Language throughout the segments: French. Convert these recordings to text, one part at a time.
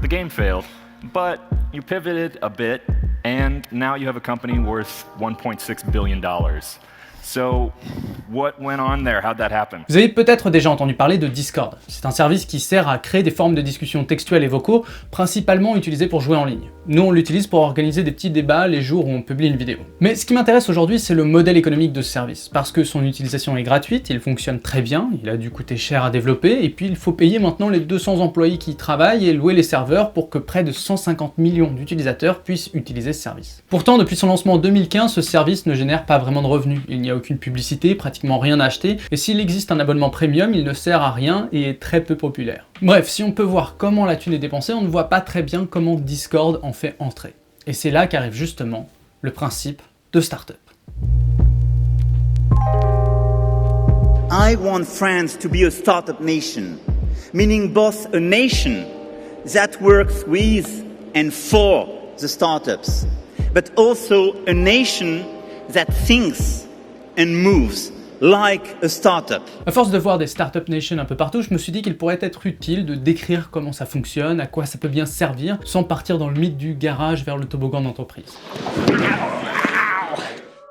The game failed, but you pivoted a bit, and now you have a company worth $1.6 billion. So, what went on there? How'd that happen? Vous avez peut-être déjà entendu parler de Discord. C'est un service qui sert à créer des formes de discussion textuelles et vocaux, principalement utilisés pour jouer en ligne. Nous, on l'utilise pour organiser des petits débats les jours où on publie une vidéo. Mais ce qui m'intéresse aujourd'hui, c'est le modèle économique de ce service, parce que son utilisation est gratuite, il fonctionne très bien, il a dû coûter cher à développer, et puis il faut payer maintenant les 200 employés qui y travaillent et louer les serveurs pour que près de 150 millions d'utilisateurs puissent utiliser ce service. Pourtant, depuis son lancement en 2015, ce service ne génère pas vraiment de revenus. Il n'y a aucune publicité, pratiquement rien à acheter, et s'il existe un abonnement premium, il ne sert à rien et est très peu populaire. Bref, si on peut voir comment la thune est dépensée, on ne voit pas très bien comment Discord en fait entrer. Et c'est là qu'arrive justement le principe de start-up. I want France to be a startup nation, meaning both a nation that works with and for the startups, but also a nation that thinks and moves like a startup. À force de voir des startup nations un peu partout, je me suis dit qu'il pourrait être utile de décrire comment ça fonctionne, à quoi ça peut bien servir, sans partir dans le mythe du garage vers le toboggan d'entreprise.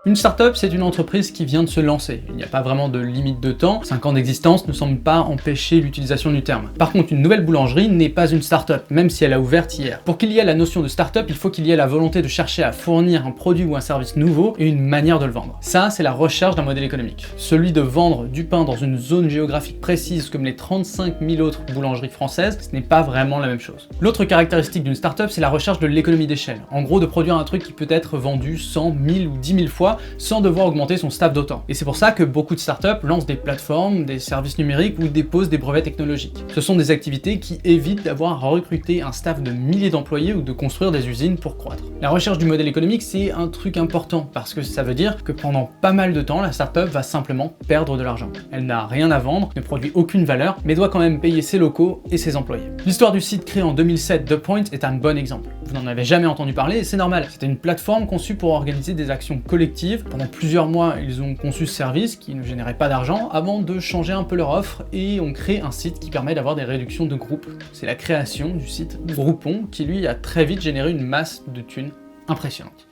Une startup, c'est une entreprise qui vient de se lancer. Il n'y a pas vraiment de limite de temps. 5 ans d'existence ne semble pas empêcher l'utilisation du terme. Par contre, une nouvelle boulangerie n'est pas une startup, même si elle a ouvert hier. Pour qu'il y ait la notion de startup, il faut qu'il y ait la volonté de chercher à fournir un produit ou un service nouveau et une manière de le vendre. Ça, c'est la recherche d'un modèle économique. Celui de vendre du pain dans une zone géographique précise comme les 35 000 autres boulangeries françaises, ce n'est pas vraiment la même chose. L'autre caractéristique d'une startup, c'est la recherche de l'économie d'échelle. En gros, de produire un truc qui peut être vendu 100, 1000 ou 10 000 fois sans devoir augmenter son staff d'autant. Et c'est pour ça que beaucoup de startups lancent des plateformes, des services numériques ou déposent des brevets technologiques. Ce sont des activités qui évitent d'avoir à recruter un staff de milliers d'employés ou de construire des usines pour croître. La recherche du modèle économique, c'est un truc important parce que ça veut dire que pendant pas mal de temps, la startup va simplement perdre de l'argent. Elle n'a rien à vendre, ne produit aucune valeur, mais doit quand même payer ses locaux et ses employés. L'histoire du site créé en 2007, The Point, est un bon exemple. Vous n'en avez jamais entendu parler et c'est normal. C'était une plateforme conçue pour organiser des actions collectives. Pendant plusieurs mois, ils ont conçu ce service qui ne générait pas d'argent avant de changer un peu leur offre et ont créé un site qui permet d'avoir des réductions de groupes. C'est la création du site Groupon qui lui a très vite généré une masse de thunes impressionnante.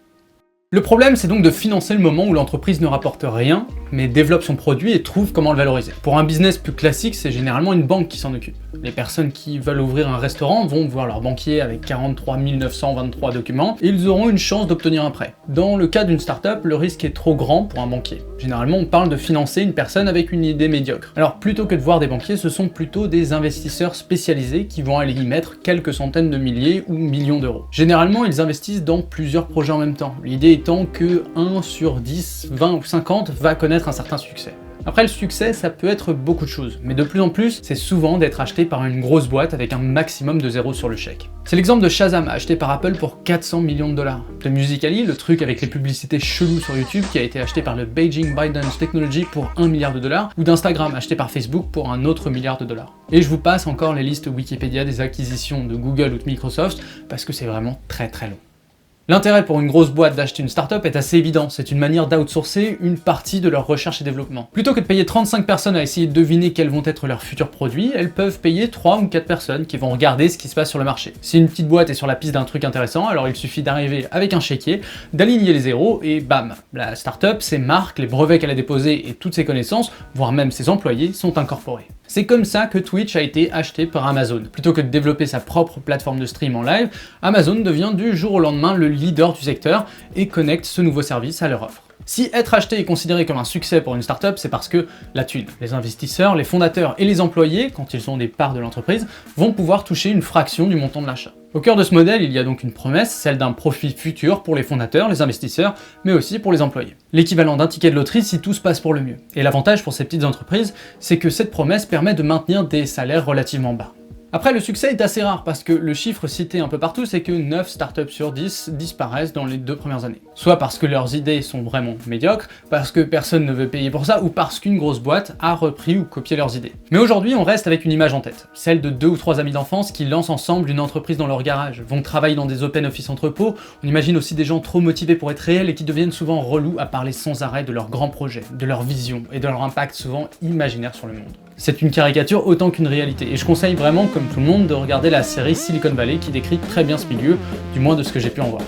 Le problème, c'est donc de financer le moment où l'entreprise ne rapporte rien, mais développe son produit et trouve comment le valoriser. Pour un business plus classique, c'est généralement une banque qui s'en occupe. Les personnes qui veulent ouvrir un restaurant vont voir leur banquier avec 43 923 documents et ils auront une chance d'obtenir un prêt. Dans le cas d'une startup, le risque est trop grand pour un banquier. Généralement, on parle de financer une personne avec une idée médiocre. Alors plutôt que de voir des banquiers, ce sont plutôt des investisseurs spécialisés qui vont aller y mettre quelques centaines de milliers ou millions d'euros. Généralement, ils investissent dans plusieurs projets en même temps. L'idée étant que 1 sur 10, 20 ou 50 va connaître un certain succès. Après, le succès, ça peut être beaucoup de choses, mais de plus en plus, c'est souvent d'être acheté par une grosse boîte avec un maximum de zéros sur le chèque. C'est l'exemple de Shazam, acheté par Apple pour 400 millions de dollars. De Musical.ly, le truc avec les publicités cheloues sur YouTube, qui a été acheté par le Beijing ByteDance Technology pour 1 milliard de dollars, ou d'Instagram, acheté par Facebook pour un autre milliard de dollars. Et je vous passe encore les listes Wikipédia des acquisitions de Google ou de Microsoft, parce que c'est vraiment très très long. L'intérêt pour une grosse boîte d'acheter une startup est assez évident, c'est une manière d'outsourcer une partie de leur recherche et développement. Plutôt que de payer 35 personnes à essayer de deviner quels vont être leurs futurs produits, elles peuvent payer 3 ou 4 personnes qui vont regarder ce qui se passe sur le marché. Si une petite boîte est sur la piste d'un truc intéressant, alors il suffit d'arriver avec un chéquier, d'aligner les zéros et bam, la startup, ses marques, les brevets qu'elle a déposés et toutes ses connaissances, voire même ses employés, sont incorporés. C'est comme ça que Twitch a été acheté par Amazon. Plutôt que de développer sa propre plateforme de stream en live, Amazon devient du jour au lendemain le leader du secteur et connecte ce nouveau service à leur offre. Si être acheté est considéré comme un succès pour une startup, c'est parce que la thune, les investisseurs, les fondateurs et les employés, quand ils ont des parts de l'entreprise, vont pouvoir toucher une fraction du montant de l'achat. Au cœur de ce modèle, il y a donc une promesse, celle d'un profit futur pour les fondateurs, les investisseurs, mais aussi pour les employés. L'équivalent d'un ticket de loterie si tout se passe pour le mieux. Et l'avantage pour ces petites entreprises, c'est que cette promesse permet de maintenir des salaires relativement bas. Après, le succès est assez rare parce que le chiffre cité un peu partout, c'est que 9 startups sur 10 disparaissent dans les 2 premières années. Soit parce que leurs idées sont vraiment médiocres, parce que personne ne veut payer pour ça, ou parce qu'une grosse boîte a repris ou copié leurs idées. Mais aujourd'hui, on reste avec une image en tête, celle de 2 ou 3 amis d'enfance qui lancent ensemble une entreprise dans leur garage, vont travailler dans des open office entrepôts. On imagine aussi des gens trop motivés pour être réels et qui deviennent souvent relous à parler sans arrêt de leurs grands projets, de leur vision et de leur impact souvent imaginaire sur le monde. C'est une caricature autant qu'une réalité, et je conseille vraiment, comme tout le monde, de regarder la série Silicon Valley qui décrit très bien ce milieu, du moins de ce que j'ai pu en voir.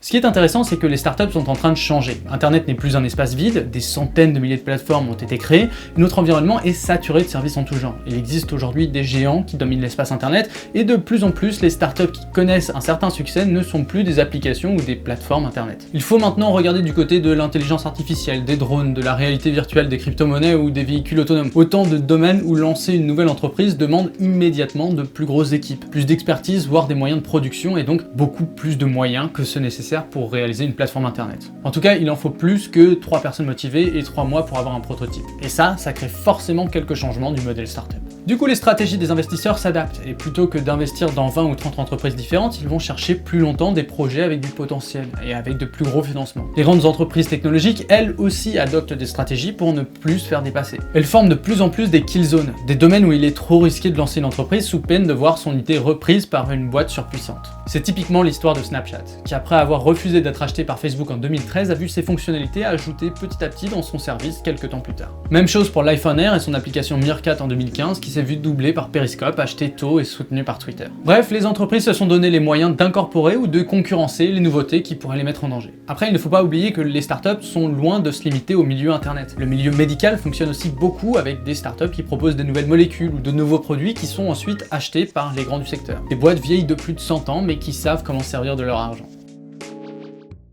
Ce qui est intéressant, c'est que les startups sont en train de changer. Internet n'est plus un espace vide, des centaines de milliers de plateformes ont été créées, et notre environnement est saturé de services en tout genre. Il existe aujourd'hui des géants qui dominent l'espace Internet, et de plus en plus, les startups qui connaissent un certain succès ne sont plus des applications ou des plateformes Internet. Il faut maintenant regarder du côté de l'intelligence artificielle, des drones, de la réalité virtuelle, des crypto-monnaies ou des véhicules autonomes. Autant de domaines où lancer une nouvelle entreprise demande immédiatement de plus grosses équipes, plus d'expertise, voire des moyens de production, et donc beaucoup plus de moyens que ceux nécessaires pour réaliser une plateforme internet. En tout cas, il en faut plus que 3 personnes motivées et 3 mois pour avoir un prototype. Et ça crée forcément quelques changements du modèle startup. Du coup, les stratégies des investisseurs s'adaptent, et plutôt que d'investir dans 20 ou 30 entreprises différentes, ils vont chercher plus longtemps des projets avec du potentiel, et avec de plus gros financements. Les grandes entreprises technologiques, elles aussi, adoptent des stratégies pour ne plus se faire dépasser. Elles forment de plus en plus des kill zones, des domaines où il est trop risqué de lancer une entreprise sous peine de voir son idée reprise par une boîte surpuissante. C'est typiquement l'histoire de Snapchat, qui après avoir refusé d'être acheté par Facebook en 2013, a vu ses fonctionnalités ajoutées petit à petit dans son service quelques temps plus tard. Même chose pour l'iPhone Air et son application Meerkat en 2015, qui s'est vu doublé par Periscope, acheté tôt et soutenu par Twitter. Bref, les entreprises se sont donné les moyens d'incorporer ou de concurrencer les nouveautés qui pourraient les mettre en danger. Après, il ne faut pas oublier que les startups sont loin de se limiter au milieu internet. Le milieu médical fonctionne aussi beaucoup avec des startups qui proposent des nouvelles molécules ou de nouveaux produits qui sont ensuite achetés par les grands du secteur. Des boîtes vieilles de plus de 100 ans mais qui savent comment servir de leur argent.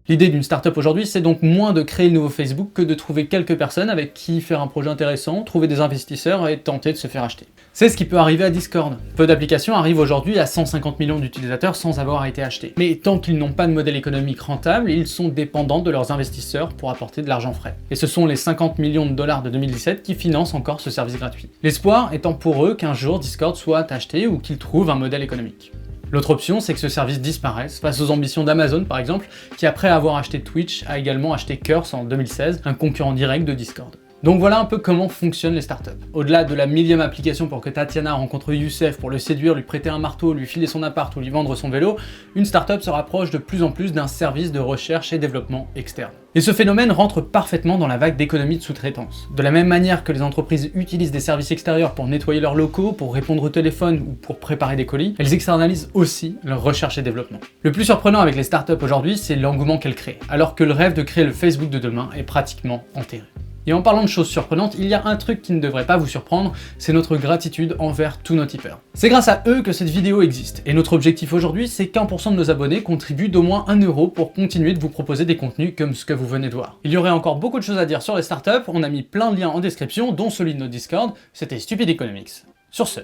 L'idée d'une startup aujourd'hui, c'est donc moins de créer le nouveau Facebook que de trouver quelques personnes avec qui faire un projet intéressant, trouver des investisseurs et tenter de se faire acheter. C'est ce qui peut arriver à Discord. Peu d'applications arrivent aujourd'hui à 150 millions d'utilisateurs sans avoir été achetés. Mais tant qu'ils n'ont pas de modèle économique rentable, ils sont dépendants de leurs investisseurs pour apporter de l'argent frais. Et ce sont les 50 millions de dollars de 2017 qui financent encore ce service gratuit. L'espoir étant pour eux qu'un jour Discord soit acheté ou qu'ils trouvent un modèle économique. L'autre option, c'est que ce service disparaisse face aux ambitions d'Amazon par exemple, qui après avoir acheté Twitch a également acheté Curse en 2016, un concurrent direct de Discord. Donc voilà un peu comment fonctionnent les startups. Au-delà de la millième application pour que Tatiana rencontre Youssef pour le séduire, lui prêter un marteau, lui filer son appart ou lui vendre son vélo, une startup se rapproche de plus en plus d'un service de recherche et développement externe. Et ce phénomène rentre parfaitement dans la vague d'économie de sous-traitance. De la même manière que les entreprises utilisent des services extérieurs pour nettoyer leurs locaux, pour répondre au téléphone ou pour préparer des colis, elles externalisent aussi leur recherche et développement. Le plus surprenant avec les startups aujourd'hui, c'est l'engouement qu'elles créent, alors que le rêve de créer le Facebook de demain est pratiquement enterré. Et en parlant de choses surprenantes, il y a un truc qui ne devrait pas vous surprendre, c'est notre gratitude envers tous nos tipeurs. C'est grâce à eux que cette vidéo existe, et notre objectif aujourd'hui, c'est qu'1% de nos abonnés contribuent d'au moins 1 € pour continuer de vous proposer des contenus comme ce que vous venez de voir. Il y aurait encore beaucoup de choses à dire sur les startups, on a mis plein de liens en description, dont celui de notre Discord, c'était Stupid Economics. Sur ce...